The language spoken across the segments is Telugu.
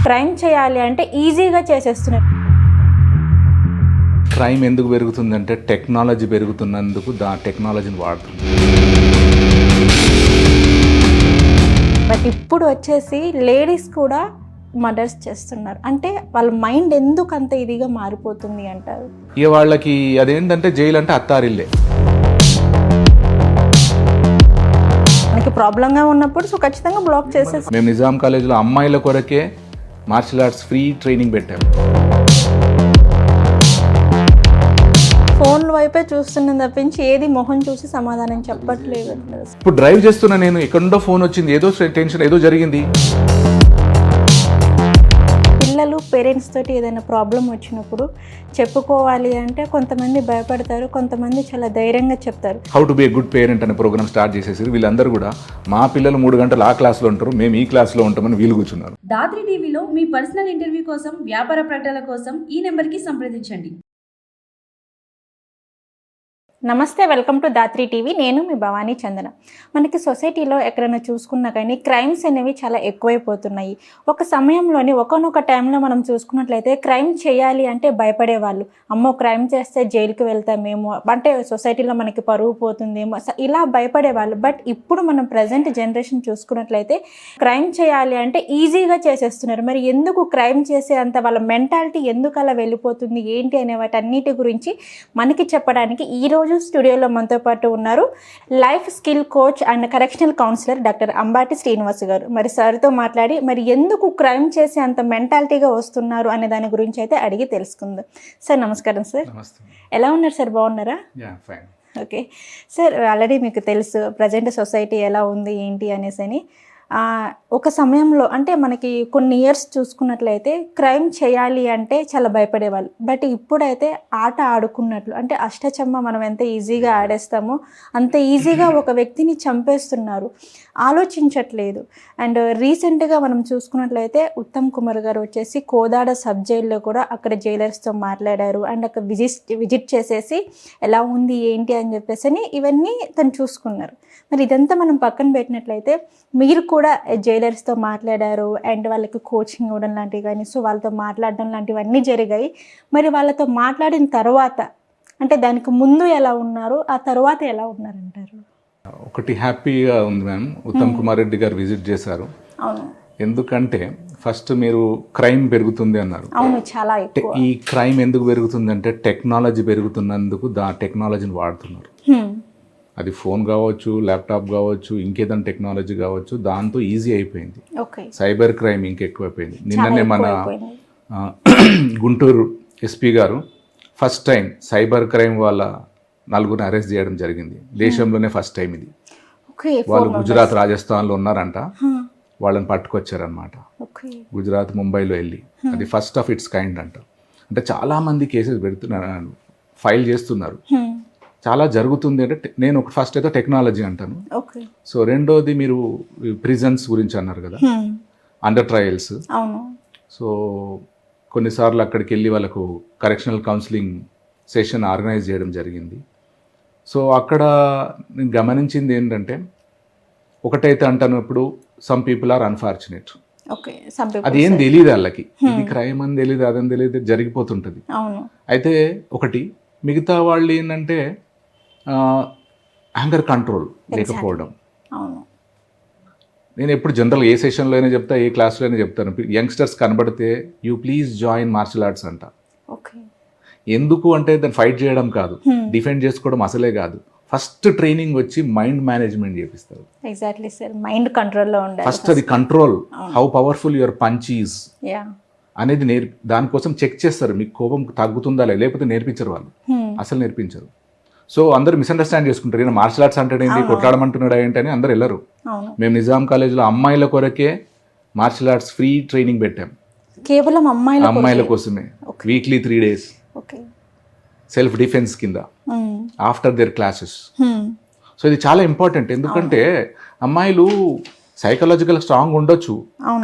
క్రైమ్ చేయాలి అంటే ఈజీగా చేసేస్తున్నారు. క్రైమ్ ఎందుకు పెరుగుతుందంటే టెక్నాలజీ పెరుగుతున్నందుకు టెక్నాలజీని వాడుతుంది. బట్ ఇప్పుడు వచ్చేసి లేడీస్ కూడా మర్డర్స్ చేస్తున్నారు. అంటే వాళ్ళ మైండ్ ఎందుకు అంత ఇదిగా మారిపోతుంది అంటారు? ఇక వాళ్ళకి అదేంటంటే జైలు అంటే అత్తారిల్లే. మనకి ప్రాబ్లంగా ఉన్నప్పుడు సో ఖచ్చితంగా బ్లాక్ చేసేసి. మేము నిజాం కాలేజీలో అమ్మాయిల కొరకే మార్షల్ ఆర్ట్స్ ఫ్రీ ట్రైనింగ్ పెట్టాము. ఫోన్ వైపే చూస్తున్నది తప్పించి ఏది మొహం చూసి సమాధానం చెప్పట్లేదు. ఇప్పుడు డ్రైవ్ చేస్తున్నా నేను, ఎక్కడుండో ఫోన్ వచ్చింది, ఏదో టెన్షన్, ఏదో జరిగింది. పిల్లలు పేరెంట్స్ తోటి ఏదైనా ప్రాబ్లం వచ్చినప్పుడు చెప్పుకోవాలి అంటే కొంతమంది భయపడతారు, కొంతమంది చాలా ధైర్యంగా చెప్తారు. How to be a good parent అనే ప్రోగ్రామ్ స్టార్ట్ చేసేసి వీళ్ళందరూ కూడా మా పిల్లలు 3 గంటలు ఆ క్లాస్లో ఉంటారు, మేము ఈ క్లాస్లో ఉంటామని వీళ్ళు కూర్చున్నారు. దాత్రి టీవీలో మీ పర్సనల్ ఇంటర్వ్యూ కోసం, వ్యాపార ప్రకటనల కోసం ఈ నెంబర్కి సంప్రదించండి. నమస్తే, వెల్కమ్ టు దాత్రి టీవీ. నేను మీ భవానీ చందన. మనకి సొసైటీలో ఎక్కడైనా చూసుకున్నా కానీ క్రైమ్స్ అనేవి చాలా ఎక్కువైపోతున్నాయి. ఒక సమయంలోని ఒకనొక టైంలో మనం చూసుకున్నట్లయితే క్రైమ్ చేయాలి అంటే భయపడేవాళ్ళు. అమ్మో క్రైమ్ చేస్తే జైలుకి వెళ్తామేమో, అంటే సొసైటీలో మనకి పరువు పోతుందేమో, ఇలా భయపడేవాళ్ళు. బట్ ఇప్పుడు మనం ప్రజెంట్ జనరేషన్ చూసుకున్నట్లయితే క్రైమ్ చేయాలి అంటే ఈజీగా చేసేస్తున్నారు. మరి ఎందుకు క్రైమ్ చేసే అంత వాళ్ళ మెంటాలిటీ ఎందుకు అలా వెళ్ళిపోతుంది, ఏంటి అనే వాటన్నిటి గురించి మనకి చెప్పడానికి ఈరోజు స్టూడియోలో మనతో పాటు ఉన్నారు life skill coach and correctional councillor doctor Ambati Srinivas గారు. మరి సార్తో మాట్లాడి మరి ఎందుకు క్రైమ్ చేసి అంత మెంటాలిటీగా వస్తున్నారు అనే దాని గురించి అయితే అడిగి తెలుసుకుందాం. సార్ నమస్కారం సార్. ఎలా ఉన్నారు సార్, బాగున్నారా? ఓకే సార్, ఆల్రెడీ మీకు తెలుసు ప్రజెంట్ సొసైటీ ఎలా ఉంది ఏంటి అనేసి అని. ఒక సమయంలో అంటే మనకి కొన్ని ఇయర్స్ చూసుకున్నట్లయితే క్రైమ్ చేయాలి అంటే చాలా భయపడేవాళ్ళు. బట్ ఇప్పుడైతే ఆట ఆడుకున్నట్లు, అంటే అష్టచమ్మ మనం ఎంత ఈజీగా ఆడేస్తామో అంత ఈజీగా ఒక వ్యక్తిని చంపేస్తున్నారు, ఆలోచించట్లేదు. అండ్ రీసెంట్గా మనం చూసుకున్నట్లయితే ఉత్తమ్ కుమార్ గారు వచ్చేసి కోదాడ సబ్ జైల్లో కూడా అక్కడ జైలర్స్తో మాట్లాడారు. అండ్ అక్కడ విజిట్ చేసేసి ఎలా ఉంది ఏంటి అని చెప్పేసి ఇవన్నీ తను చూసుకున్నారు. మరి ఇదంతా మనం పక్కన పెట్టినట్లయితే మీరు కూడా జైలర్స్తో మాట్లాడారు అండ్ వాళ్ళకి కోచింగ్ ఇవ్వడం లాంటివి కానీ, సో వాళ్ళతో మాట్లాడడం లాంటివన్నీ జరిగాయి. మరి వాళ్ళతో మాట్లాడిన తర్వాత అంటే దానికి ముందు ఎలా ఉన్నారు, ఆ తర్వాత ఎలా ఉన్నారంటారు? ఒకటి హ్యాపీగా ఉంది మ్యామ్, ఉత్తమ్ కుమార్ రెడ్డి గారు విజిట్ చేశారు. అవును, ఎందుకంటే ఫస్ట్ మీరు క్రైమ్ పెరుగుతుంది అన్నారు. అవును, చాలా ఎక్కువ. ఈ క్రైమ్ ఎందుకు పెరుగుతుందంటే టెక్నాలజీ పెరుగుతున్నందుకు టెక్నాలజీని వాడుతున్నారు. అది ఫోన్ కావచ్చు, ల్యాప్టాప్ కావచ్చు, ఇంకేదైనా టెక్నాలజీ కావచ్చు, దాంతో ఈజీ అయిపోయింది. సైబర్ క్రైమ్ ఇంకెక్కువైపోయింది. నిన్ననే మన గుంటూరు ఎస్పీ గారు ఫస్ట్ టైం సైబర్ క్రైమ్ వాళ్ళ 4 అరెస్ట్ చేయడం జరిగింది. దేశంలోనే ఫస్ట్ టైం ఇది. వాళ్ళు గుజరాత్, రాజస్థాన్లో ఉన్నారంట, వాళ్ళని పట్టుకొచ్చారనమాట. గుజరాత్, ముంబైలో వెళ్ళి అది ఫస్ట్ ఆఫ్ ఇట్స్ కైండ్ అంట. అంటే చాలామంది కేసెస్ పెడుతున్నారు, ఫైల్ చేస్తున్నారు, చాలా జరుగుతుంది. అంటే నేను ఫస్ట్ అయితే టెక్నాలజీ అంటాను. సో రెండోది మీరు ప్రిజన్స్ గురించి అన్నారు కదా, అండర్ ట్రయల్స్. సో కొన్నిసార్లు అక్కడికి వెళ్ళి వాళ్ళకు కరెక్షనల్ కౌన్సిలింగ్ సెషన్ ఆర్గనైజ్ చేయడం జరిగింది. సో అక్కడ నేను గమనించింది ఏంటంటే, ఒకటైతే అంటాను, ఇప్పుడు సమ్ పీపుల్ ఆర్ అన్ఫార్చునేట్. అది ఏం తెలియదు వాళ్ళకి, ఇది క్రైమ్ అని తెలియదు, అదని తెలియదు, జరిగిపోతుంటుంది. అయితే ఒకటి, మిగతా వాళ్ళు ఏంటంటే యాంగర్ కంట్రోల్ లేకపోవడం. నేను ఎప్పుడు జనరల్ ఏ సెషన్లో అయినా చెప్తా, ఏ క్లాస్లో అయినా చెప్తాను, యంగ్స్టర్స్ కనబడితే you please join martial arts అంట. ఎందుకు అంటే దాన్ని ఫైట్ చేయడం కాదు, డిఫెండ్ చేసుకోవడం అసలే కాదు. ఫస్ట్ ట్రైనింగ్ వచ్చి మైండ్ మేనేజ్మెంట్ చేపిస్తారు. ఎగ్జాక్ట్లీ సార్, మైండ్ కంట్రోల్లో ఉండాలి ఫస్ట్. అది control, how powerful your punch is అనేది దానికోసం చెక్ చేస్తారు, మీకు కోపం తగ్గుతుందా లేకపోతే నేర్పించరు వాళ్ళు, అసలు నేర్పించరు. సో అందరూ మిస్అండర్స్టాండ్ చేసుకుంటారు, ఈయన మార్షల్ ఆర్ట్స్ అంటే ఏంటి, కొట్లాడమంటున్నాడా ఏంటి అని అందరు వెళ్ళరు. మేము నిజాం కాలేజీలో అమ్మాయిల కొరకే మార్షల్ ఆర్ట్స్ ఫ్రీ ట్రైనింగ్ పెట్టాం, కేవలం అమ్మాయిల కోసమే. వీక్లీ 3 days సెల్ఫ్ డిఫెన్స్ కింద ఆఫ్టర్ దేర్ క్లాసెస్. సో ఇది చాలా ఇంపార్టెంట్. ఎందుకంటే అమ్మాయిలు సైకలాజికల్ స్ట్రాంగ్ ఉండొచ్చు,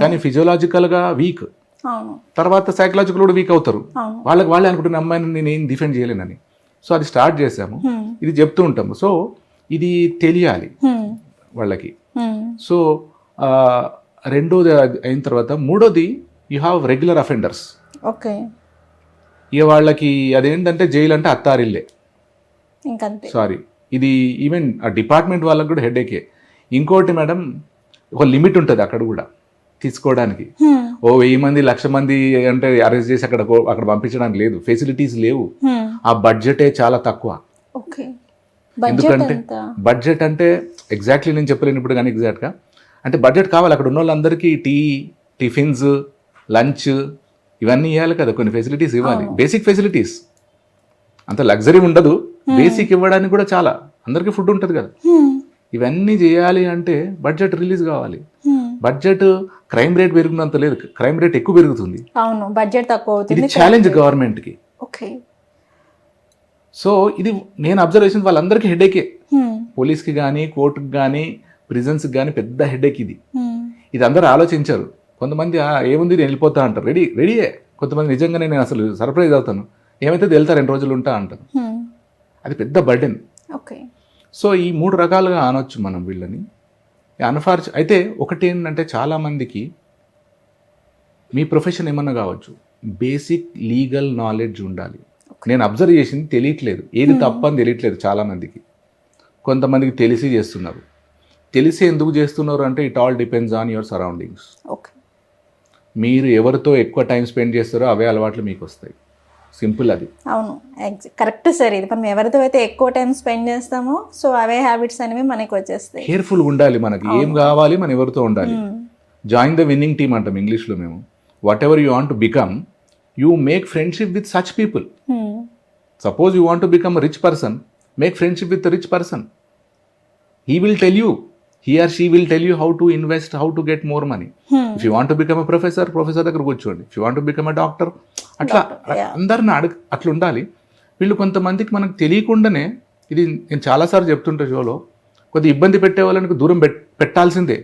కానీ ఫిజియోలాజికల్గా వీక్, తర్వాత సైకలాజికల్ కూడా వీక్ అవుతారు. వాళ్ళే అనుకుంటున్న అమ్మాయిని నేను ఏం డిఫెండ్ చేయలేనని. సో అది స్టార్ట్ చేసాము, ఇది చెప్తూ ఉంటాము. సో ఇది తెలియాలి వాళ్ళకి. సో రెండోది అయిన తర్వాత మూడోది you have regular offenders. Okay. ఇక వాళ్ళకి అదేంటంటే జైలు అంటే అత్తారిల్లే. ఇంకంతే. సారీ, ఇది ఈవెన్ ఆ డిపార్ట్మెంట్ వాళ్ళకి కూడా హెడేకే. ఇంకోటి మేడం, ఒక లిమిట్ ఉంటుంది అక్కడ కూడా తీసుకోవడానికి. ఓ 1000 మంది 1,00,000 మంది అంటే అరెస్ట్ చేసి అక్కడ పంపించడానికి లేదు, ఫెసిలిటీస్ లేవు. ఆ బడ్జెటే చాలా తక్కువ. ఓకే. ఎందుకంటే బడ్జెట్ అంటే ఎగ్జాక్ట్లీ నేను చెప్పలేను ఇప్పుడు, కానీ ఎగ్జాక్ట్గా అంటే బడ్జెట్ కావాలి. అక్కడ ఉన్న వాళ్ళందరికీ టీ, టిఫిన్స్, లంచ్ ఇవన్నీ ఇవ్వాలి కదా, కొన్ని ఫెసిలిటీస్ ఇవ్వాలి, బేసిక్ ఫెసిలిటీస్. అంత లగ్జరీ ఉండదు, బేసిక్ ఇవ్వడానికి కూడా చాలా. అందరికీ ఫుడ్ ఉంటుంది కదా. ఇవన్నీ చేయాలి అంటే బడ్జెట్ రిలీజ్ కావాలి. బడ్జెట్ క్రైమ్ రేట్ పెరిగినంత లేదు, క్రైమ్ రేట్ ఎక్కువ పెరుగుతుంది. అవును, బడ్జెట్ తక్కువ అవుతుంది. ఇది ఛాలెంజ్ గవర్నమెంట్కి. ఓకే. సో ఇది నేను అబ్జర్వేషన్ వాళ్ళందరికీ హెడేకే. పోలీస్కి కానీ, కోర్టుకి కానీ, ప్రిజన్స్కి కానీ పెద్ద హెడేక్ ఇది. ఇది అందరూ ఆలోచించారు. కొంతమంది ఏముంది నేను వెళ్ళిపోతా అంటారు, రెడీయే. కొంతమంది నిజంగానే నేను అసలు సర్ప్రైజ్ అవుతాను, ఏమైతే వెళ్తా 2 రోజులు ఉంటా అంటారు. అది పెద్ద బర్డెన్. ఓకే. సో ఈ 3 రకాలుగా అనొచ్చు మనం వీళ్ళని. అయితే ఒకటి ఏంటంటే చాలామందికి మీ ప్రొఫెషన్ ఏమన్నా కావచ్చు, బేసిక్ లీగల్ నాలెడ్జ్ ఉండాలి. నేను అబ్జర్వ్ చేసింది తెలియట్లేదు, ఏది తప్పని తెలియట్లేదు చాలామందికి. కొంతమందికి తెలిసి చేస్తున్నారు. తెలిసి ఎందుకు చేస్తున్నారు అంటే it all depends on your surroundings. Okay. మీరు ఎవరితో ఎక్కువ టైం స్పెండ్ చేస్తారో అవే అలవాట్లు మీకు వస్తాయి. సింపుల్ అది. అవును, కరెక్ట్ సార్. ఇది మనం ఎవరితో అయితే ఎక్కువ టైం స్పెండ్ చేస్తామో సో అవే హ్యాబిట్స్ అనేవి మనకి వచ్చేస్తాయి. కేర్ఫుల్గా ఉండాలి, మనకి ఏం కావాలి, మనం ఎవరితో ఉండాలి. జాయిన్ ద విన్నింగ్ టీమ్ అంటాం ఇంగ్లీష్లో మేము. What ever you want to become, you make friendship with such people. Suppose you want to become rich person, make friendship with rich person. He will tell you, he or she will tell you how to invest, how to get more money. If you want to become a professor దగ్గర కూర్చోండి. If you want to become a doctor, అట్లా అందరిని అట్లా ఉండాలి. వీళ్ళు కొంతమందికి మనకు తెలియకుండానే, ఇది నేను చాలాసార్లు చెప్తుంటా షోలో, కొద్ది ఇబ్బంది పెట్టే వాళ్ళకి దూరం పెట్టాల్సిందే.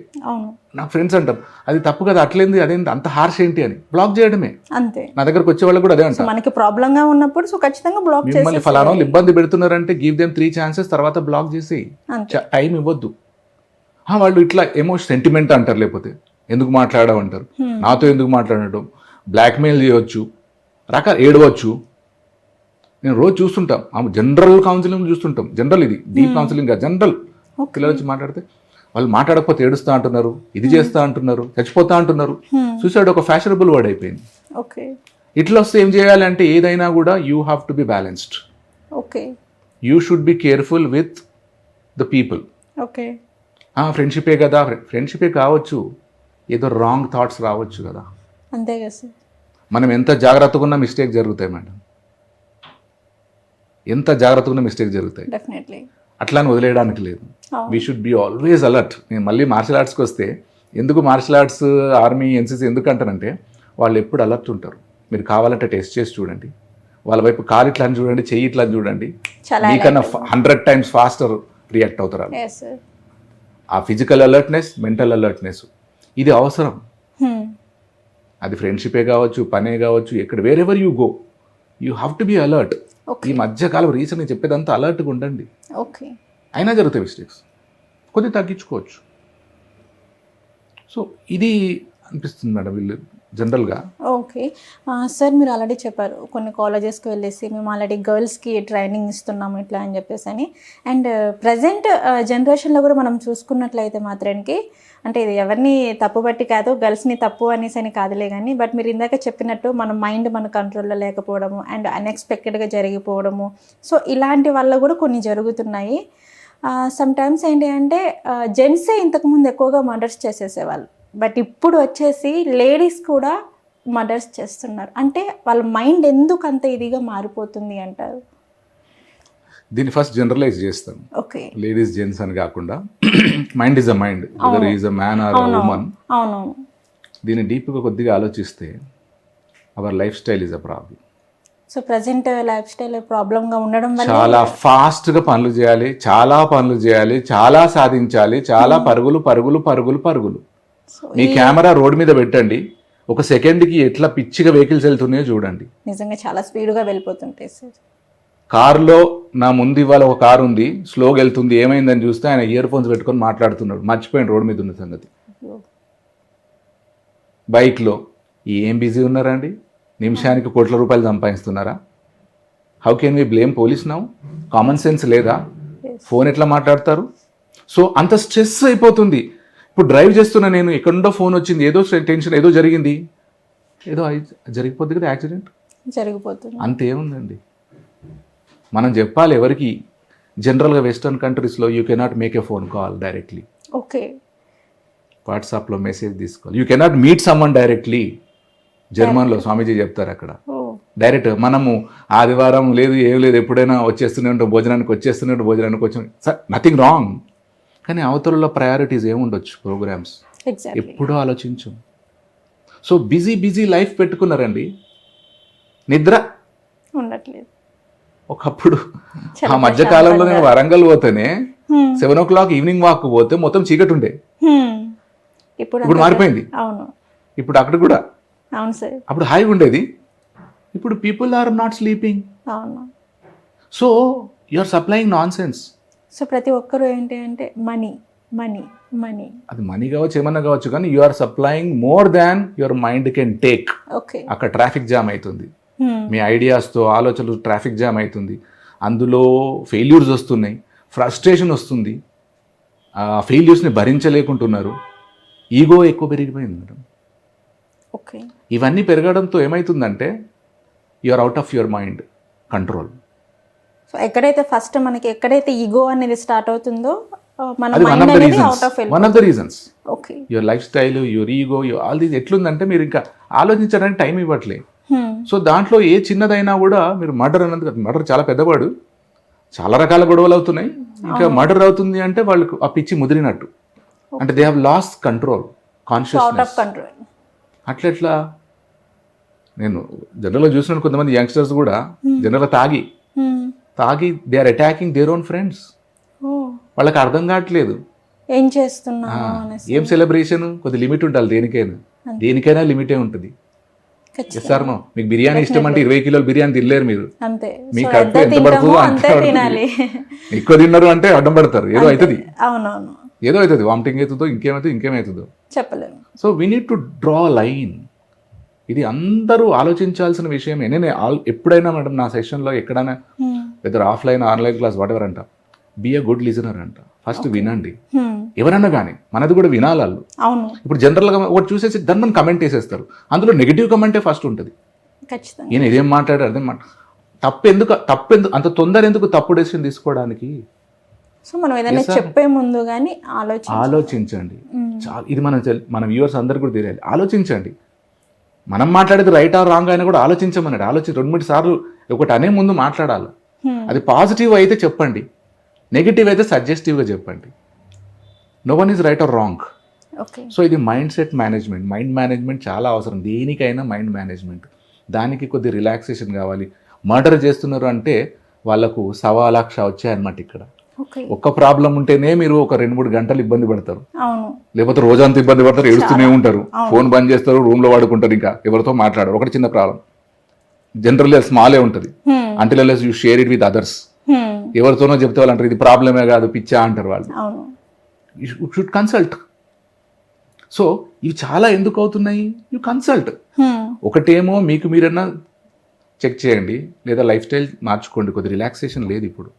నాకు ఫ్రెండ్స్ అంటారు అది తప్పు కదా, అట్లేంది, అదేంటి అంత హార్ష్ ఏంటి అని. బ్లాక్ చేయడమే అంతే. నా దగ్గరకు వచ్చే వాళ్ళు కూడా అదే అంటారు, మనకి ప్రాబ్లం గా ఉన్నప్పుడు సో ఖచ్చితంగా బ్లాక్ చేసి, మిమ్మల్ని ఫలానా వాళ్ళు ఇబ్బంది పెడుతున్నారంటే గివ్ దెమ్ 3 chances, తర్వాత బ్లాక్ చేసి టైం ఇవ్వద్దు. వాళ్ళు ఇట్లా సెంటిమెంట్ అంటారు, లేకపోతే ఎందుకు మాట్లాడమంటారు, నాతో ఎందుకు మాట్లాడటం, బ్లాక్మెయిల్ చేయవచ్చు, ఏడవచ్చు. నేను రోజు చూస్తుంటాం, జనరల్ కౌన్సిలింగ్ చూస్తుంటాం. జనరల్, ఇది డీప్ కౌన్సిలింగ్ కాదు, జనరల్. పిల్లలు వచ్చి మాట్లాడితే వాళ్ళు మాట్లాడకపోతే ఏడుస్తా అంటున్నారు, ఇది చేస్తా అంటున్నారు, చచ్చిపోతా అంటున్నారు. సూసైడ్ ఒక ఫ్యాషనబుల్ వర్డ్ అయిపోయింది. ఇట్లా వస్తే ఏం చేయాలంటే ఏదైనా కూడా you have to be balanced. You should be careful with the people. ఫ్రెండ్షిపే కదా, ఫ్రెండ్షిపే కావచ్చు, ఏదో రాంగ్ థాట్స్ రావచ్చు కదా. అంతే కదా సార్. మనం ఎంత జాగ్రత్తగా ఉన్నా మిస్టేక్ జరుగుతాయి మేడం, ఎంత జాగ్రత్తగా ఉన్నా మిస్టేక్ జరుగుతాయి. అట్లా అని వదిలేయడానికి లేదు. We should be always alert. నేను మళ్ళీ మార్షల్ ఆర్ట్స్కి వస్తే, ఎందుకు మార్షల్ ఆర్ట్స్, ఆర్మీ, ఎన్సీసీ ఎందుకు అంటానంటే వాళ్ళు ఎప్పుడు అలర్ట్ ఉంటారు. మీరు కావాలంటే టెస్ట్ చేసి చూడండి, వాళ్ళ వైపు కాలు ఇట్లా అని చూడండి, చెయ్యి ఇట్లా అని చూడండి, మీకన్నా 100 times ఫాస్టర్ రియాక్ట్ అవుతారు. ఆ ఫిజికల్ అలర్ట్నెస్, మెంటల్ అలర్ట్నెస్ ఇది అవసరం. అది ఫ్రెండ్షిపే కావచ్చు, పనే కావచ్చు, ఎక్కడ wherever you go you have to be alert. ఈ మధ్యకాలం రీసెంట్గా చెప్పేదంతా అలర్ట్గా ఉండండి. అయినా జరుగుతాయి మిస్టేక్స్, కొద్దిగా తగ్గించుకోవచ్చు. సో ఇది అనిపిస్తుంది మేడం వీళ్ళు జనరల్గా. ఓకే సార్, మీరు ఆల్రెడీ చెప్పారు కొన్ని కాలేజెస్కి వెళ్ళేసి మేము ఆల్రెడీ గర్ల్స్కి ట్రైనింగ్ ఇస్తున్నాము ఇట్లా అని చెప్పేసి అని. అండ్ ప్రజెంట్ జనరేషన్లో కూడా మనం చూసుకున్నట్లయితే మాత్రానికి, అంటే ఇది ఎవరిని తప్పు బట్టి కాదు, గర్ల్స్ని తప్పు అనేసి అని కాదులే కానీ, బట్ మీరు ఇందాక చెప్పినట్టు మన మైండ్ మన కంట్రోల్లో లేకపోవడము అండ్ అన్ఎక్స్పెక్టెడ్గా జరిగిపోవడము, సో ఇలాంటి వల్ల కూడా కొన్ని జరుగుతున్నాయి. సమ్ టైమ్స్ ఏంటి అంటే జెంట్సే ఇంతకుముందు ఎక్కువగా మర్డర్స్ చేసేసేవాళ్ళు, బట్ ఇప్పుడు వచ్చేసి లేడీస్ కూడా మర్డర్స్ చేస్తున్నారు. అంటే వాళ్ళ మైండ్ ఎందుకు అంత ఇదిగా మారిపోతుంది అంటారు? దీన్ని ఫస్ట్ జనరలైజ్ చేస్తాను. ఓకే, లేడీస్ జెంట్స్ అని కాకుండా mind is a mind, whether is a man or woman. అవునవును. దీన్ని డీప్గా కొద్దిగా ఆలోచిస్తే our life style is a problem. So present life style ప్రాబ్లంగా ఉండడం వల్ల చాలా ఫాస్ట్గా పనులు చేయాలి, చాలా పనులు చేయాలి, చాలా సాధించాలి, చాలా పరుగులు పరుగులు పరుగులు పరుగులు. మీ కెమెరా రోడ్ మీద పెట్టండి, ఒక సెకండ్కి ఎట్లా పిచ్చిగా వెహికల్స్ వెళ్తున్నాయో చూడండి. నిజంగా చాలా స్పీడ్గా వెళ్ళిపోతుంటాయి సార్. కార్లో నా ముందు ఇవాళ ఒక కారు ఉంది, స్లోగా వెళ్తుంది, ఏమైందని చూస్తే ఆయన ఇయర్ ఫోన్స్ పెట్టుకొని మాట్లాడుతున్నాడు, మర్చిపోయింది రోడ్ మీద ఉన్న సంగతి. బైక్లో ఏం బిజీ ఉన్నారండి? నిమిషానికి కోట్ల రూపాయలు సంపాదిస్తున్నారా? How can we blame police now? Common sense లేదా? ఫోన్ ఎట్లా మాట్లాడతారు? సో అంత స్ట్రెస్ అయిపోతుంది. ఇప్పుడు డ్రైవ్ చేస్తున్నా నేను, ఎక్కడుండో ఫోన్ వచ్చింది, ఏదో టెన్షన్, ఏదో జరిగింది, ఏదో జరిగిపోద్ది కదా యాక్సిడెంట్, జరిగిపోతుంది. అంతేముందండి. మనం చెప్పాలి ఎవరికి. జనరల్గా వెస్టర్న్ కంట్రీస్లో you cannot make a phone call directly, okay, వాట్సాప్లో మెసేజ్ తీసుకోవాలి. You cannot meet someone directly. జర్మన్లో స్వామీజీ చెప్తారు అక్కడ డైరెక్ట్. మనము ఆదివారం లేదు ఏం లేదు, ఎప్పుడైనా వచ్చేస్తూనే ఉంటాం, భోజనానికి వచ్చి నథింగ్ రాంగ్. కానీ అవతలలో ప్రయారిటీస్ ఏముండొచ్చు, ప్రోగ్రామ్స్ ఎప్పుడూ ఆలోచించు. సో బిజీ లైఫ్ పెట్టుకున్నారండి, నిద్ర ఉండట్లేదు. ఒకప్పుడు ఆ మధ్యకాలంలో నేను వరంగల్ పోతేనే 7 o'clock ఈవినింగ్ వాక్ పోతే మొత్తం చీకటి ఉండే. ఇప్పుడు మారిపోయింది. అవును, ఇప్పుడు అక్కడ కూడా అవును సార్. అప్పుడు హాయిగా ఉండేది, ఇప్పుడు పీపుల్ ఆర్ నాట్ స్లీపింగ్. అవును. So you are supplying nonsense. So ప్రతి ఒక్కరు ఏంటి అంటే మనీ మనీ మనీ, అది మనీ కావచ్చు ఏమన్నా కావచ్చు, కానీ you are supplying more than your mind can take. Okay, అక్కడ ట్రాఫిక్ జామ్ అవుతుంది, మీ ఐడియాస్తో ఆలోచనలు ట్రాఫిక్ జామ్ అవుతుంది, అందులో ఫెయిల్యూర్స్ వస్తున్నాయి, ఫ్రస్ట్రేషన్ వస్తుంది, ఆ ఫెయిల్యూర్స్ని భరించలేకుంటున్నారు, ఈగో ఎక్కువ పెరిగిపోయింది మేడం. ఓకే, ఇవన్నీ పెరగడంతో ఏమవుతుందంటే you are out of your mind control. So ఎక్కడైతే ఫస్ట్ మనకి ఎక్కడైతే ఈగో అనేది స్టార్ట్ అవుతుందో మన అది మైండ్ అనేది out of one of the reasons. Okay, your life style, your ego, all these ఎట్లుందంటే మీరు ఇంకా ఆలోచించడానికి టైం ఇవ్వట్లే. సో దాంట్లో ఏ చిన్నదైనా కూడా మీరు మర్డర్ అన్నది, మర్డర్ చాలా పెద్దవాడు, చాలా రకాల గొడవలు అవుతున్నాయి, ఇంకా మర్డర్ అవుతుంది అంటే వాళ్ళకు ఆ పిచ్చి ముదిరినట్టు, అంటే they have lost control, consciousness. అట్లెట్లా? నేను జనరల్గా చూసినాను కొంతమంది యంగ్స్టర్స్ కూడా జనరల్గా తాగి they are attacking their own friends. వాళ్ళకి అర్థం కావట్లేదు ఏం చేస్తున్నా, ఏం సెలబ్రేషన్. కొద్ది లిమిట్ ఉండాలి దేనికైనా లిమిటే ఉంటుంది. సార్ మీకు బిర్యానీ ఇష్టం అంటే 20 కిలోలు బిర్యానీ తినలేరు మీరు, మీ కడుపు ఎంత పడుతుందో అంతే తినాలి. ఎక్కువ తిన్నారు అంటే అడ్డం పడతారు, ఏదో అవుతుంది, అవునవును, ఏదో అవుతుంది, వామిటింగ్ అవుతుందో ఇంకేమవుతుందో చెప్పలేము. So we need to draw line. ఇది అందరూ ఆలోచించాల్సిన విషయమే. నేను ఎప్పుడైనా మేడం నా సెషన్లో ఎక్కడైనా whether offline online class whatever అంట, బీ ఎ గుడ్ లిజనర్ అంట. ఫస్ట్ వినండి, ఎవరన్నా కానీ మనది కూడా వినాలి వాళ్ళు. ఇప్పుడు జనరల్గా ఒకటి చూసేసి దాన్ని మనం కమెంట్ వేసేస్తారు, అందులో నెగిటివ్ కమెంటే ఫస్ట్ ఉంటుంది. ఈయన ఇదేం మాట్లాడారు, అదే తప్పు ఎందుకు అంత తొందర, ఎందుకు తప్పు డెసిషన్ తీసుకోవడానికి? సో మనం ఏదైనా చెప్పే ముందు కానీ ఆలోచించండి. ఇది మన వ్యూవర్స్ అందరు కూడా తెలియాలి. ఆలోచించండి, మనం మాట్లాడేది రైట్ ఆర్ రాంగ్ అయినా కూడా ఆలోచించమన్నాడు. 2-3 సార్లు ఒకటి అనే ముందు మాట్లాడాలి. అది పాజిటివ్ అయితే చెప్పండి, నెగిటివ్ అయితే సజెస్టివ్గా చెప్పండి. No one is right or wrong. So ఇది mind set management. Mind management చాలా అవసరం, దేనికైనా మైండ్ మేనేజ్మెంట్. దానికి కొద్ది రిలాక్సేషన్ కావాలి. మర్డర్ చేస్తున్నారు అంటే వాళ్ళకు 1.25 లక్ష వచ్చాయన్నమాట. ఇక్కడ ఒక్క ప్రాబ్లం ఉంటేనే మీరు ఒక 2-3 గంటలు ఇబ్బంది పడతారు, లేకపోతే రోజంతా ఇబ్బంది పడతారు, ఏడుస్తూనే ఉంటారు, ఫోన్ బంద్ చేస్తారు, రూమ్లో వాడుకుంటారు, ఇంకా ఎవరితో మాట్లాడరు. ఒకటి చిన్న ప్రాబ్లం జనరల్లీ స్మాలే ఉంటుంది, until unless you share it with others. ఎవరితోనో చెప్తే వాళ్ళు అంటారు ఇది ప్రాబ్లమే కాదు పిచ్చా అంటారు వాళ్ళు. You should consult. సో ఇవి చాలా ఎందుకు అవుతున్నాయి, యూ కన్సల్ట్. ఒకటేమో మీకు మీరన్నా చెక్ చేయండి, లేదా లైఫ్ స్టైల్ మార్చుకోండి. కొద్ది రిలాక్సేషన్ లేదు ఇప్పుడు.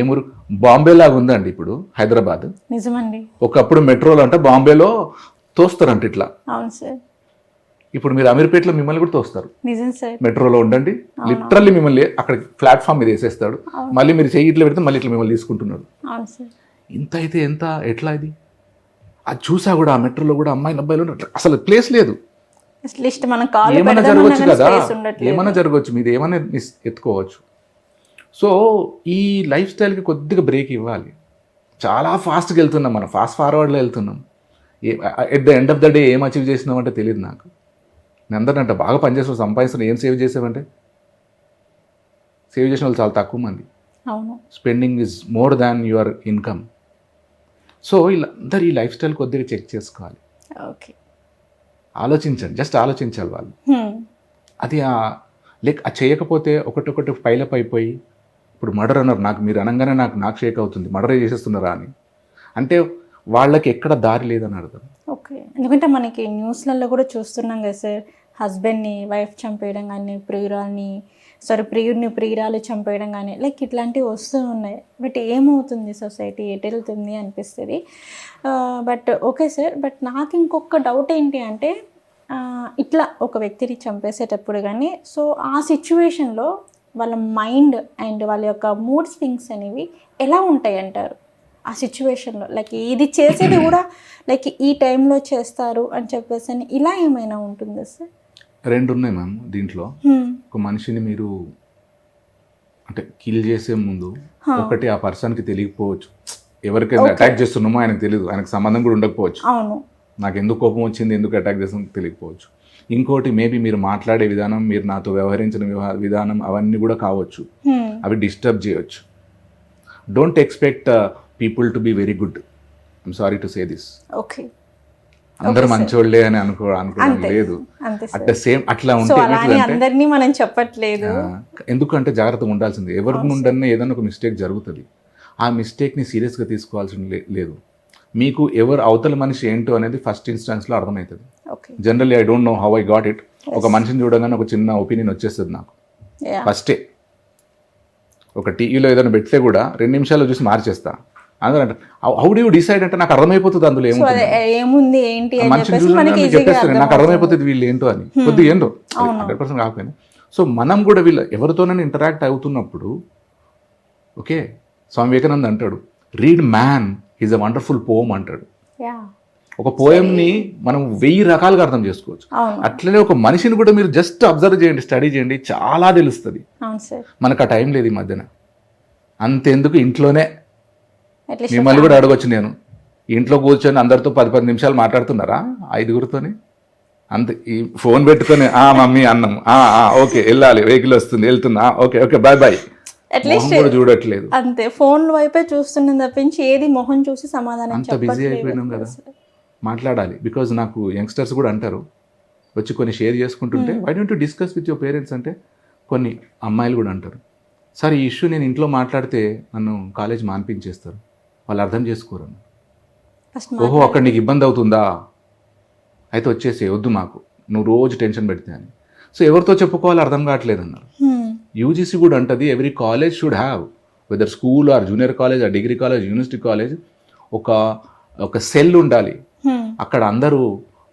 ఏమూరు బాంబే లాగా ఉందండి ఇప్పుడు హైదరాబాద్. నిజమండి, ఒకప్పుడు మెట్రోలో అంటే బాంబేలో తోస్తారంట ఇట్లా. ఇప్పుడు మీరు అమీర్పేటలో మిమ్మల్ని కూడా తోస్తారు. మెట్రోలో ఉండండి, లిటరల్లీ మిమ్మల్ని అక్కడ ప్లాట్ఫామ్ మీద వేసేస్తాడు, మళ్ళీ మీరు చెయ్యి ఇట్లా పెడితే మళ్ళీ ఇట్లా మిమ్మల్ని తీసుకుంటున్నాడు. ఇంత అయితే ఎంత, ఎట్లా ఇది? అది చూసా కూడా ఆ మెట్రోలో కూడా అమ్మాయిలు అబ్బాయిలు అసలు ప్లేస్ లేదు. ఏమైనా జరగవచ్చు కదా, ఏమైనా జరగవచ్చు, మీది ఏమైనా ఎత్తుకోవచ్చు. సో ఈ లైఫ్ స్టైల్కి కొద్దిగా బ్రేక్ ఇవ్వాలి. చాలా ఫాస్ట్గా వెళ్తున్నాం మనం, ఫాస్ట్ ఫార్వర్డ్లో వెళ్తున్నాం. At the end of the day ఏం అచీవ్ చేసినామంటే తెలియదు నాకు. నేను అందరినంట బాగా పనిచేస్తాను, సంపాదిస్తున్నాను, ఏం సేవ్ చేసావంటే సేవ్ చేసిన వాళ్ళు చాలా తక్కువ మంది. Spending is more than your income. So వీళ్ళందరూ ఈ లైఫ్ స్టైల్ కొద్దిగా చెక్ చేసుకోవాలి. ఆలోచించండి, జస్ట్ ఆలోచించాలి వాళ్ళు. అది చేయకపోతే ఒకటొకటి పైలప్ అయిపోయి ఇప్పుడు మర్డర్ అన్నారు, నాకు మీరు అనగానే నాకు షేక్ అవుతుంది, మర్డర్ చేసేస్తున్నారా అని. అంటే వాళ్ళకి ఎక్కడ దారి లేదని అర్థం. ఎందుకంటే మనకి న్యూస్లలో కూడా చూస్తున్నాం కదా సార్, హస్బెండ్ని వైఫ్ చంపేయడం కానీ ప్రియుడిని ప్రియురాలు చంపేయడం కానీ లైక్ ఇట్లాంటివి వస్తూ ఉన్నాయి. బట్ ఏమవుతుంది సొసైటీ ఎటు వెళ్తుంది అనిపిస్తుంది. బట్ ఓకే సార్, బట్ నాకు ఇంకొక డౌట్ ఏంటి అంటే ఇట్లా ఒక వ్యక్తిని చంపేసేటప్పుడు కానీ సో ఆ సిచ్యువేషన్లో వాళ్ళ మైండ్ అండ్ వాళ్ళ యొక్క మూడ్ స్వింగ్స్ అనేవి ఎలా ఉంటాయి అంటారు ఆ సిచ్యువేషన్లో? లైక్ ఇది చేసేది కూడా లైక్ ఈ టైంలో చేస్తారు అని చెప్పేసి అని ఇలా ఏమైనా ఉంటుందా సార్? రెండు ఉన్నాయి మ్యామ్ దీంట్లో. ఒక మనిషిని మీరు అంటే కిల్ చేసే ముందు ఒకటి ఆ పర్సన్కి తెలియకపోవచ్చు, ఎవరికైనా అటాక్ చేస్తున్నామో ఆయనకు తెలియదు, ఆయనకు సంబంధం కూడా ఉండకపోవచ్చు. అవును, నాకు ఎందుకు కోపం వచ్చింది, ఎందుకు అటాక్ చేస్తుందో తెలియకపోవచ్చు. ఇంకోటి మేబీ మీరు మాట్లాడే విధానం, మీరు నాతో వ్యవహరించిన విధానం అవన్నీ కూడా కావచ్చు, అవి డిస్టర్బ్ చేయవచ్చు. Don't expect people to be very good. I'm sorry to say this. Okay, అందరు మంచోళ్ళే అని అనుకోవడం లేదు. అట్ ద సేమ్ అట్లా ఉంటే అందరినీ మనం చెప్పట్లేదు, ఎందుకంటే జాగ్రత్తగా ఉండాల్సింది. ఎవరి నుండన్నా ఏదైనా ఒక మిస్టేక్ జరుగుతుంది, ఆ మిస్టేక్ని సీరియస్గా తీసుకోవాల్సిన లేదు. మీకు ఎవరు అవతల మనిషి ఏంటో అనేది ఫస్ట్ ఇన్స్టాన్స్లో అర్థమవుతుంది. Generally I don't know how I got it. ఒక మనిషిని చూడగానే ఒక చిన్న ఒపీనియన్ వచ్చేస్తుంది నాకు ఫస్టే. ఒక టీవీలో ఏదైనా పెడితే కూడా 2 నిమిషాల్లో చూసి మార్చేస్తా. అందరూ అంటే హౌ డు యూ డిసైడ్ అంటే నాకు అర్థమైపోతుంది అందులో ఏముంది ఏంటి మనిషిని చెప్పేస్తారు, నాకు అర్థమైపోతుంది వీళ్ళు ఏంటో అని. కొద్దిగా ఏంటో 100% కాకపోయినా. సో మనం కూడా వీళ్ళ ఎవరితోనైనా ఇంటరాక్ట్ అవుతున్నప్పుడు ఓకే, స్వామి వివేకానంద అంటాడు read man is a wonderful poem అంటాడు. ఒక పోయంని మనం 1000 రకాలుగా అర్థం చేసుకోవచ్చు. అట్లనే ఒక మనిషిని కూడా మీరు జస్ట్ అబ్జర్వ్ చేయండి, స్టడీ చేయండి, చాలా తెలుస్తుంది. మనకు ఆ టైం లేదు ఈ మధ్యన. అంతెందుకు ఇంట్లోనే మిమ్మల్ని కూడా అడగొచ్చు, నేను ఇంట్లో కూర్చొని అందరితో 10 నిమిషాలు మాట్లాడుతున్నారా 5గురితోని? అంతే, ఈ ఫోన్ పెట్టుకొని మమ్మీ అన్నం ఓకే వెళ్ళాలి, వెహికల్ వస్తుంది వెళ్తున్నా ఓకే ఓకే బాయ్ బాయ్, కూడా చూడట్లేదు. అంతే, ఫోన్ వైపే చూస్తున్నాం తప్పించి ఏది మొహం చూసి సమాధానం అంత బిజీ అయిపోయినాం కదా. మాట్లాడాలి. బికాజ్ నాకు యంగ్స్టర్స్ కూడా అంటారు వచ్చి కొన్ని షేర్ చేసుకుంటుంటే, why don't you discuss with your parents అంటే కొన్ని అమ్మాయిలు కూడా అంటారు, సార్ ఈ ఇష్యూ నేను ఇంట్లో మాట్లాడితే నన్ను కాలేజ్ మాన్పించేస్తారు, వాళ్ళు అర్థం చేసుకోరు. ఓహో అక్కడ నీకు ఇబ్బంది అవుతుందా, అయితే వచ్చేసి వద్దు మాకు, నువ్వు రోజు టెన్షన్ పెడితే అని. సో ఎవరితో చెప్పుకోవాలో అర్థం కావట్లేదు అన్నారు. యూజీసీ కూడా అంటది every college should have, whether school or junior college or degree college university college, ఒక సెల్ ఉండాలి అక్కడ అందరూ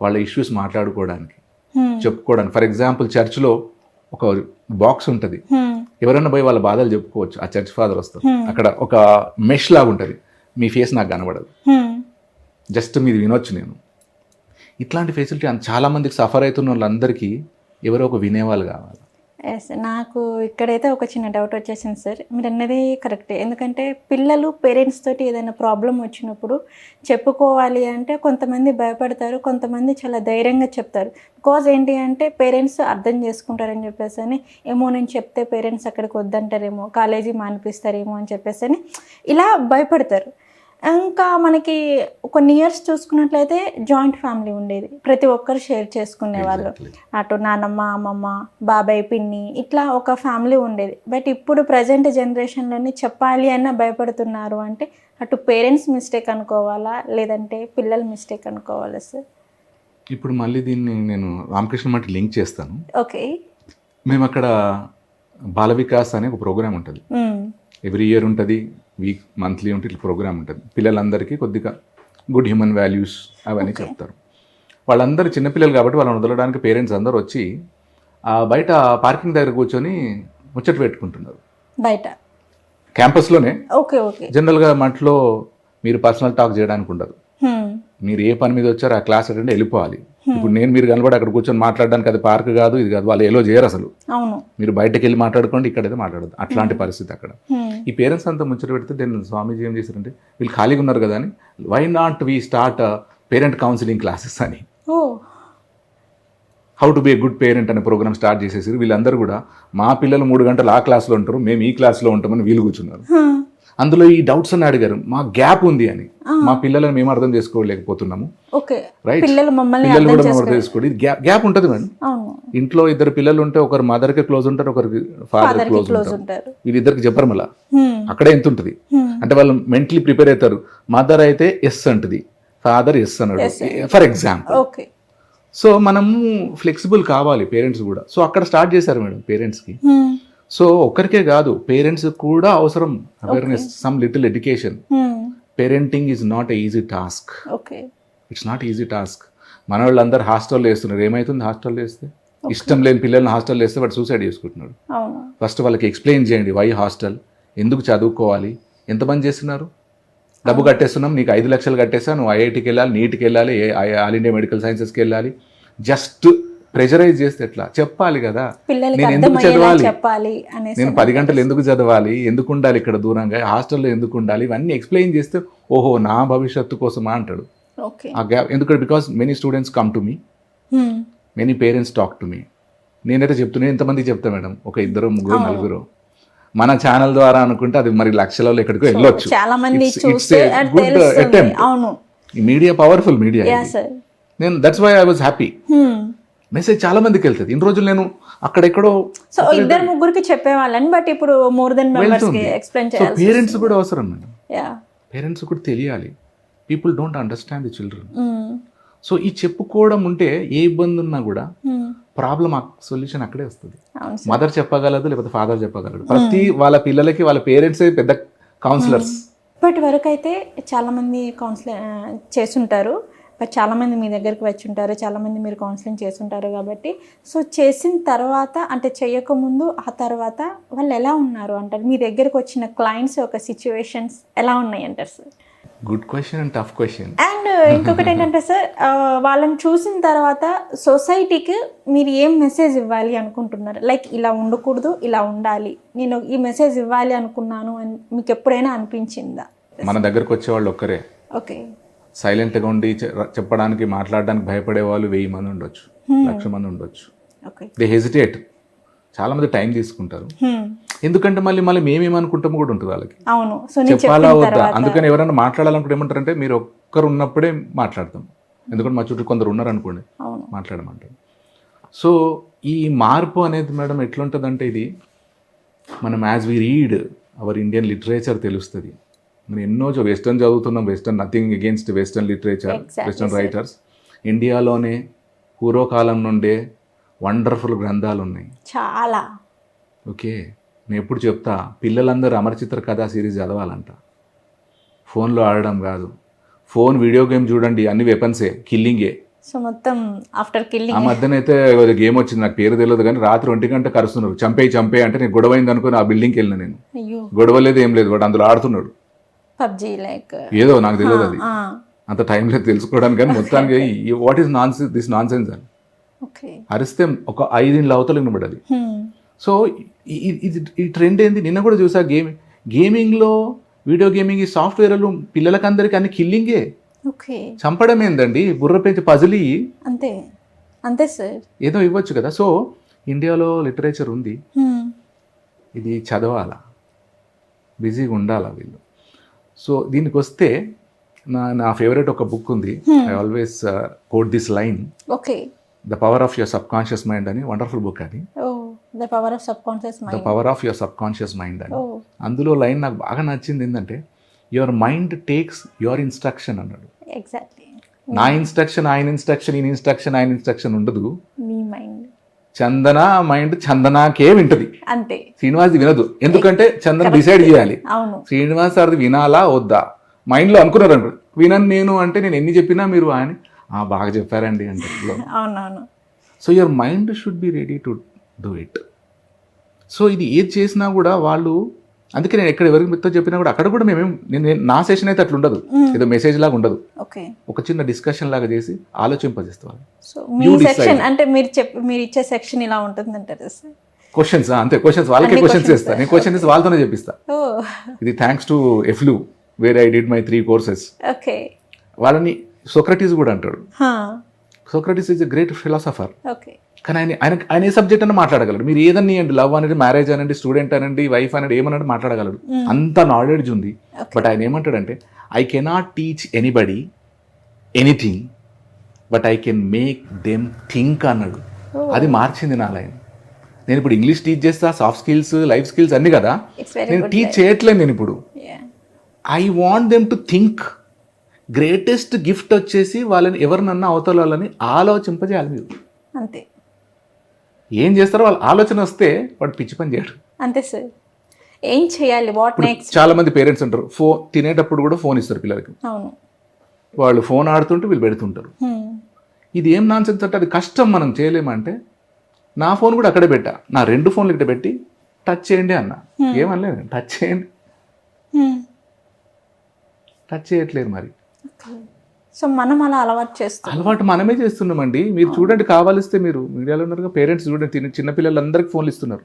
వాళ్ళ ఇష్యూస్ మాట్లాడుకోవడానికి, చెప్పుకోవడానికి. ఫర్ ఎగ్జాంపుల్ చర్చ్లో ఒక బాక్స్ ఉంటుంది, ఎవరైనా పోయి వాళ్ళ బాధలు చెప్పుకోవచ్చు. ఆ చర్చ్ ఫాదర్ వస్తారు, అక్కడ ఒక మెష్ లాగా ఉంటుంది, మీ ఫేస్ నాకు కనబడదు, జస్ట్ మీది వినొచ్చు నేను. ఇట్లాంటి ఫెసిలిటీ చాలా మందికి సఫర్ అవుతున్న వాళ్ళందరికీ ఎవరో ఒక వినేవాళ్ళు కావాలి. ఎస్, నాకు ఇక్కడైతే ఒక చిన్న డౌట్ వచ్చేసింది సార్. మీరు అన్నది కరెక్టే. ఎందుకంటే పిల్లలు పేరెంట్స్ తోటి ఏదైనా ప్రాబ్లం వచ్చినప్పుడు చెప్పుకోవాలి అంటే కొంతమంది భయపడతారు, కొంతమంది చాలా ధైర్యంగా చెప్తారు. బికాజ్ ఏంటి అంటే పేరెంట్స్ అర్థం చేసుకుంటారని చెప్పేసి అని, ఏమో నేను చెప్తే పేరెంట్స్ అక్కడికి వద్దంటారేమో, కాలేజీ మానిపిస్తారేమో అని చెప్పేసి అని ఇలా భయపడతారు. ఇంకా మనకి కొన్ని ఇయర్స్ చూసుకున్నట్లయితే జాయింట్ ఫ్యామిలీ ఉండేది, ప్రతి ఒక్కరు షేర్ చేసుకునేవాళ్ళు. అటు నానమ్మ, అమ్మమ్మ, బాబాయ్, పిన్ని, ఇట్లా ఒక ఫ్యామిలీ ఉండేది. బట్ ఇప్పుడు ప్రజెంట్ జనరేషన్లోనే చెప్పాలి అన్న భయపడుతున్నారు. అంటే అటు పేరెంట్స్ మిస్టేక్ అనుకోవాలా లేదంటే పిల్లల మిస్టేక్ అనుకోవాలా సార్? ఇప్పుడు మళ్ళీ దీన్ని నేను రామకృష్ణ మఠ్ లింక్ చేస్తాను. ఓకే, మేము అక్కడ బాల వికాస్ అనే ఒక ప్రోగ్రామ్ ఉంటుంది, ఎవ్రీ ఇయర్ ఉంటుంది, వీక్ మంత్లీ ఉంటే ఇట్లా ప్రోగ్రామ్ ఉంటుంది. పిల్లలందరికీ కొద్దిగా గుడ్ హ్యూమన్ వాల్యూస్ అవన్నీ చెప్తారు. వాళ్ళందరూ చిన్నపిల్లలు కాబట్టి వాళ్ళని వదలడానికి పేరెంట్స్ అందరూ వచ్చి బయట పార్కింగ్ దగ్గర కూర్చొని ముచ్చట పెట్టుకుంటున్నారు బయట క్యాంపస్లోనే. Okay okay. జనరల్గా మట్లో మీరు పర్సనల్ టాక్ చేయడానికి ఉండదు, మీరు ఏ పని మీద వచ్చారో ఆ క్లాస్ అటెండ్ వెళ్ళిపోవాలి. ఇప్పుడు నేను మీరు కనబడి అక్కడ కూర్చొని మాట్లాడడానికి అది పార్క్ కాదు, ఇది కాదు, వాళ్ళు ఎలో చేయరు అసలు. మీరు బయటకు వెళ్ళి మాట్లాడుకోండి, ఇక్కడైతే మాట్లాడదు. అట్లాంటి పరిస్థితి అక్కడ. ఈ పేరెంట్స్ అంతా ముచ్చట పెడితే నేను స్వామీజీ ఏం చేశారంటే, వీళ్ళు ఖాళీగా ఉన్నారు కదా అని, why not we start parent counselling classes అని, how to be a good parent అనే ప్రోగ్రామ్ స్టార్ట్ చేసేసి వీళ్ళందరూ కూడా మా పిల్లలు 3 గంటలు ఆ క్లాస్లో ఉంటారు, మేము ఈ క్లాస్లో ఉంటామని వీళ్ళు కూర్చున్నారు. అందులో ఈ డౌట్స్ అని అడిగారు, మా గ్యాప్ ఉంది అని, మా పిల్లలను మేము అర్థం చేసుకోలేకపోతున్నాము. రైట్, పిల్లలు కూడా మేము అర్థం చేసుకోండి. గ్యాప్ ఉంటుంది మేడం. ఇంట్లో 2 పిల్లలు ఉంటే ఒకరు మదర్కి క్లోజ్ ఉంటారు, ఒకరికి ఫాదర్ క్లోజ్ ఉంటారు. వీళ్ళిద్దరికి చెప్పరు మళ్ళీ అక్కడే ఎంత ఉంటుంది అంటే వాళ్ళు మెంటలీ ప్రిపేర్ అవుతారు. మదర్ అయితే ఎస్ అంటది, ఫాదర్ ఎస్ అన్నాడు ఫర్ ఎగ్జాంపుల్. సో మనము ఫ్లెక్సిబుల్ కావాలి పేరెంట్స్ కూడా. సో అక్కడ స్టార్ట్ చేశారు మేడం పేరెంట్స్కి. సో ఒక్కరికే కాదు, పేరెంట్స్ కూడా అవసరం awareness, some little education. Parenting is not a easy task. Okay, it's not easy task. మన వాళ్ళందరూ హాస్టల్లో వేస్తున్నారు. ఏమవుతుంది హాస్టల్లో వేస్తే? ఇష్టం లేని పిల్లల్ని హాస్టల్లో వేస్తే వాడు సూసైడ్ చేసుకుంటున్నాడు. ఫస్ట్ వాళ్ళకి ఎక్స్ప్లెయిన్ చేయండి, వై హాస్టల్, ఎందుకు చదువుకోవాలి. ఎంతమంది చేస్తున్నారు? డబ్బు కట్టేస్తున్నాం, నీకు 5 లక్షలు కట్టేసా, నువ్వు ఐఐటికి వెళ్ళాలి, నీట్కి వెళ్ళాలి, ఆల్ ఇండియా మెడికల్ సైన్సెస్కి వెళ్ళాలి. జస్ట్ ప్రెషరైజ్ చేస్తే ఎట్లా? చెప్పాలి కదా, నేను ఎందుకు చదవాలి, నేను 10 గంటలు ఎందుకు చదవాలి, ఎందుకు ఉండాలి ఇక్కడ దూరంగా, హాస్టల్లో ఎందుకు ఉండాలి, ఇవన్నీ ఎక్స్ప్లెయిన్ చేస్తే ఓహో నా భవిష్యత్తు కోసమా అంటాడు. ఆ గ్యాప్ ఎందుకంటే because many students come to me, many parents talk to me. నేనైతే చెప్తున్నాను, ఎంతమంది చెప్తా మేడం, ఒక 2, 3, 4 మన ఛానల్ ద్వారా అనుకుంటే అది మరి లక్షలలో ఎక్కడికో వెళ్ళొచ్చు. చాలా మంది good attempt. Media powerful media. నేను that's why I was happy. Message చాలా మందికి వెళ్తుంది. ఇన్ని రోజులు నేను అక్కడెక్కడో సో 2-3కి చెప్పేవాళ్ళని, బట్ ఇప్పుడు మోర్ దెన్ మెంబర్స్ కి ఎక్స్ప్లెయిన్ చేయాలి. పేరెంట్స్ కూడా అవసరం మేడం. పేరెంట్స్ కూడా తెలియాలి. People don't understand the children. So ఈ చెప్పుకోవడం ఉంటే ఏ ఇబ్బంది ఉన్నా కూడా ప్రాబ్లం సొల్యూషన్ అక్కడే వస్తుంది. మదర్ చెప్పగలదు, లేకపోతే ఫాదర్ చెప్పగలడు. ప్రతి వాళ్ళ పిల్లలకి వాళ్ళ పేరెంట్సే పెద్ద కౌన్సిలర్స్. ఇప్పటి వరకు అయితే చాలామంది కౌన్సిలింగ్ చేస్తుంటారు, బట్ చాలామంది మీ దగ్గరికి వచ్చి ఉంటారు, చాలామంది మీరు కౌన్సిలింగ్ చేస్తుంటారు కాబట్టి, సో చేసిన తర్వాత అంటే చేయకముందు ఆ తర్వాత వాళ్ళు ఎలా ఉన్నారు అంటారు? మీ దగ్గరకు వచ్చిన క్లయింట్స్ ఒక సిచ్యువేషన్స్ ఎలా ఉన్నాయి అంటారు sir? Good question and tough question. And ఇంకొకటి ఏంటంటే సార్, వాళ్ళని చూసిన తర్వాత సొసైటీకి మీరు ఏం మెసేజ్ ఇవ్వాలి అనుకుంటున్నారు? లైక్ ఇలా ఉండకూడదు, ఇలా ఉండాలి, నేను ఈ మెసేజ్ ఇవ్వాలి అనుకున్నాను అని మీకు ఎప్పుడైనా అనిపించిందా? మన దగ్గరకు వచ్చే వాళ్ళు ఒక్కరే. ఓకే, సైలెంట్గా ఉండి చెప్పడానికి, మాట్లాడడానికి భయపడే వాళ్ళు 1000 మంది ఉండొచ్చు, 1,00,000 మంది ఉండొచ్చు. They hesitate. చాలా మంది టైం తీసుకుంటారు. ఎందుకంటే మళ్ళీ మేమేమనుకుంటాము కూడా ఉంటుంది వాళ్ళకి. అవును, చెప్పాలా వద్దా. అందుకని ఎవరైనా మాట్లాడాలనుకుంటే ఏమంటారంటే, మీరు ఒక్కరు ఉన్నప్పుడే మాట్లాడతాం, ఎందుకంటే మా చుట్టూ కొందరు ఉన్నారు అనుకోండి మాట్లాడమంటారు. సో ఈ మార్పు అనేది మేడం ఎట్లుంటుందంటే, ఇది మనం as we read our Indian literature తెలుస్తుంది. మనం ఎన్నో వెస్టర్న్ చదువుతున్నాం, western, nothing against western literature, western writers. ఇండియాలోనే పూర్వకాలం నుండే వండర్ఫుల్ గ్రంథాలు ఉన్నాయి చాలా. ఓకే, నేను ఎప్పుడు చెప్తా, పిల్లలందరూ అమరచిత్ర కథా సిరీస్ చదవాలంట. ఫోన్లో ఆడడం కాదు. ఫోన్ వీడియో గేమ్ చూడండి, అన్ని వెపన్సే, కిల్లింగే. సో మొత్తం ఆఫ్టర్ కిల్లింగ్. ఆ మధ్యనైతే గేమ్ వచ్చింది, నాకు పేరు తెలియదు కానీ రాత్రి 1 గంట కరుస్తున్నారు, చంపే అంటే నేను గొడవ అయింది అనుకుని ఆ బిల్డింగ్కి వెళ్ళిన. నేను గొడవ లేదు, ఏం లేదు, వాడు అందులో ఆడుతున్నాడు పబ్జీ లైక్ ఏదో, నాకు తెలియదు, అది అంత టైం లేదు తెలుసుకోవడానికి. కానీ మొత్తానికి what is this non sense అని అరిస్తే ఒక 5 ఇండ్ల అవతల వినబడది. సో ఈ ట్రెండ్ ఏంది? నిన్న కూడా చూసా, గేమింగ్లో, వీడియో గేమింగ్, ఈ సాఫ్ట్వేర్లు పిల్లలకందరికీ అన్ని కిల్లింగే. చంపడం ఏందండి? బుర్ర పెంచి పజిల్ అంతే అంతే సార్, ఏదో ఇవ్వచ్చు కదా. సో ఇండియాలో లిటరేచర్ ఉంది, ఇది చదవాలా, బిజీగా ఉండాలా వీళ్ళు. సో దీనికి వస్తే నా ఫేవరెట్ ఒక బుక్ ఉంది, I always quote this line, the power of your subconscious mind అని. వండర్ఫుల్ బుక్ అది, the power of subconscious mind అని. అందులో లైన్ నాకు బాగా నచ్చింది ఏంటంటే, your mind takes your instruction అన్నాడు. ఎగ్జాక్ట్లీ. నా ఇన్స్ట్రక్షన్ ఆయన ఇన్స్ట్రక్షన్, ఈయన ఇన్స్ట్రక్షన్ ఆయన ఇన్స్ట్రక్షన్ ఉండదు. మీ మైండ్, చందన మైండ్ చందనాకే వింటది, అంతే. శ్రీనివాస్ది వినదు, ఎందుకంటే చందన డిసైడ్ చేయాలి. శ్రీనివాస్ సార్ది వినాలా వద్దా. మైండ్లో అనుకున్నారు అనుకో, వినను నేను అంటే, నేను ఎన్ని చెప్పినా మీరు ఆయన బాగా చెప్పారండి అంటే. So your mind should be ready to do it. So ఇది ఏది చేసినా కూడా వాళ్ళు, అందుకే నేను ఎక్కడ ఎవరికి మీతో చెప్పినా కూడా అక్కడ కూడా నేను నా సెషన్ అయితే అట్లా ఉండదు, ఏదో మెసేజ్ లాగా ఉండదు, ఒక చిన్న డిస్కషన్ లాగా చేసి ఆలోచింపజేస్తాను. అంటే మీరు ఇచ్చే సెక్షన్ ఇలా ఉంటుంది అంటారు. క్వశ్చన్స్ అంతే, క్వశ్చన్స్ వాళ్ళకే క్వశ్చన్స్ చేస్తా నేను, క్వశ్చన్ ఇస్తే వాళ్ళతోనే చెప్పిస్తా. ఇది thanks to EFLU where I did my 3 courses. వాళ్ళని సోక్రటీస్ కూడా అంటాడు. Socrates is a great philosopher. కానీ ఆయన ఏ సబ్జెక్ట్ అన్న మాట్లాడగలడు. మీరు ఏదన్నీ అండి, లవ్ అనేది, మ్యారేజ్ అనండి, స్టూడెంట్ అనండి, వైఫ్ అనేది, ఏమనండి మాట్లాడగలడు. అంత నాలెడ్జ్ ఉంది. బట్ ఆయన ఏమంటాడంటే, I cannot teach anybody anything, but I can make them think అన్నాడు. అది మార్చింది నా లైన్. నేను ఇప్పుడు ఇంగ్లీష్ టీచ్ చేస్తా, సాఫ్ట్ స్కిల్స్, లైఫ్ స్కిల్స్ అన్ని కదా, నేను టీచ్ చేయట్లేదు. నేను ఇప్పుడు I want them to think. Greatest gift వచ్చేసి వాళ్ళని ఎవరినన్నా అవతల వాళ్ళని ఆలోచింపజేయాలి మీరు. అంతే ఏం చేస్తారో వాళ్ళ ఆలోచన వస్తే వాడు పిచ్చి పని చేయడు. అంతే సార్. ఏం చేయాలి, వాట్ నెక్స్ట్? చాలా మంది పేరెంట్స్ ఉంటారు, తినేటప్పుడు కూడా ఫోన్ ఇస్తారు పిల్లలకి. అవును. వాళ్ళు ఫోన్ ఆడుతుంటే వీళ్ళు పెడుతుంటారు. ఇది ఏం నాన్సెన్స్ అంటే అది కష్టం, మనం చేయలేమంటే నా ఫోన్ కూడా అక్కడే పెట్టా, నా 2 ఫోన్లు ఇక్కడ పెట్టి టచ్ చేయండి అన్న. ఏమనలేదు, టచ్ చేయండి, టచ్ చేయట్లేదు. మరి సో మనం అలా అలవాటు చేస్తాం. అలవాటు మనమే చేస్తున్నామండి. మీరు చూడండి, కావాలిస్తే మీరు మీడియాలో ఉన్నారుగా, పేరెంట్స్ చూడండి, చిన్న పిల్లలందరికీ ఫోన్లు ఇస్తున్నారు.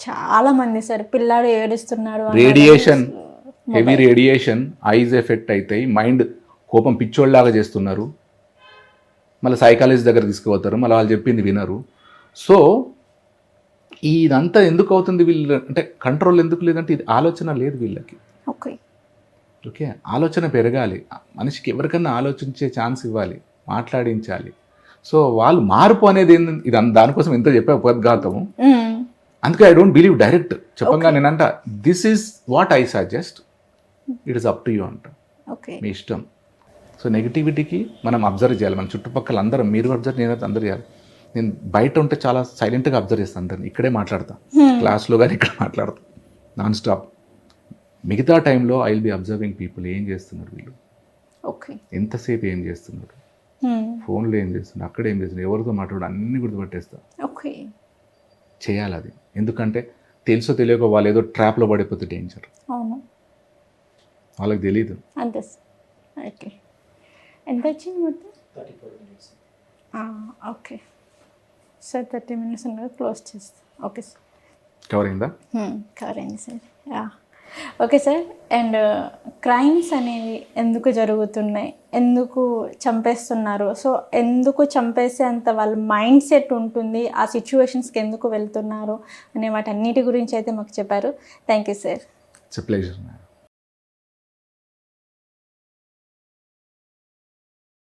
చాలా మంది సార్, పిల్లాడు ఏడుస్తున్నాడు, radiation, heavy radiation, eyes effect అవుతాయి, మైండ్ కోపం పిచ్చోళ్ళలాగా చేస్తున్నారు. మళ్ళీ సైకాలజీ దగ్గర తీసుకుపోతారు, మళ్ళీ వాళ్ళు చెప్పింది వినరు. సో ఇదంతా ఎందుకు అవుతుంది వీళ్ళు అంటే కంట్రోల్ ఎందుకు లేదంటే ఇది ఆలోచన లేదు వీళ్ళకి. ఓకే ఓకే, ఆలోచన పెరగాలి, మనిషికి ఎవరికన్నా ఆలోచించే ఛాన్స్ ఇవ్వాలి, మాట్లాడించాలి. సో వాళ్ళు మార్పు అనేది ఇది దానికోసం ఎంత చెప్పే ఉపద్ఘాతము. అందుకే ఐ డోంట్ బిలీవ్ డైరెక్ట్ చెప్పంగా నేనంట this is what I suggest, it is up to you అంట, మీ ఇష్టం. సో నెగిటివిటీకి మనం అబ్జర్వ్ చేయాలి, మన చుట్టుపక్కల అందరం, మీరు అబ్జర్వ్, నేను అందరూ చేయాలి. నేను బయట ఉంటే చాలా సైలెంట్గా అబ్జర్వ్ చేస్తాను అందరిని, ఇక్కడే మాట్లాడతా, క్లాస్లో కానీ ఇక్కడ మాట్లాడతా నాన్ స్టాప్. మిగతా టైంలో I will be observing people, ఏం చేస్తున్నారు వీళ్ళు, ఎంతసేపు ఏం చేస్తున్నారు, ఫోన్లో ఏం చేస్తున్నారు, అక్కడ ఏం చేస్తున్నారు, ఎవరితో మాట్లాడు, అన్ని గుర్తుపట్టేస్తా. చేయాలి అది, ఎందుకంటే తెలుసో తెలియక వాళ్ళు ఏదో ట్రాప్లో పడిపోతే డేంజర్, వాళ్ళకి తెలీదు. అంతే సార్. ఓకే, ఎంత వచ్చింది మొత్తం? ఓకే సార్, 30 minutes ఉన్నది, క్లోజ్ చేస్తాం. ఓకే సార్, కవర్ అయిందా? కవర్ అయింది sir. Okay sir. And crimes అనేవి ఎందుకు జరుగుతున్నాయి, ఎందుకు చంపేస్తున్నారు, సో ఎందుకు చంపేసేంత వాళ్ళ మైండ్ సెట్ ఉంటుంది, ఆ సిచ్యువేషన్స్కి ఎందుకు వెళ్తున్నారు అనే వాటన్నిటి గురించి అయితే మాకు చెప్పారు. Thank you sir. It's a pleasure.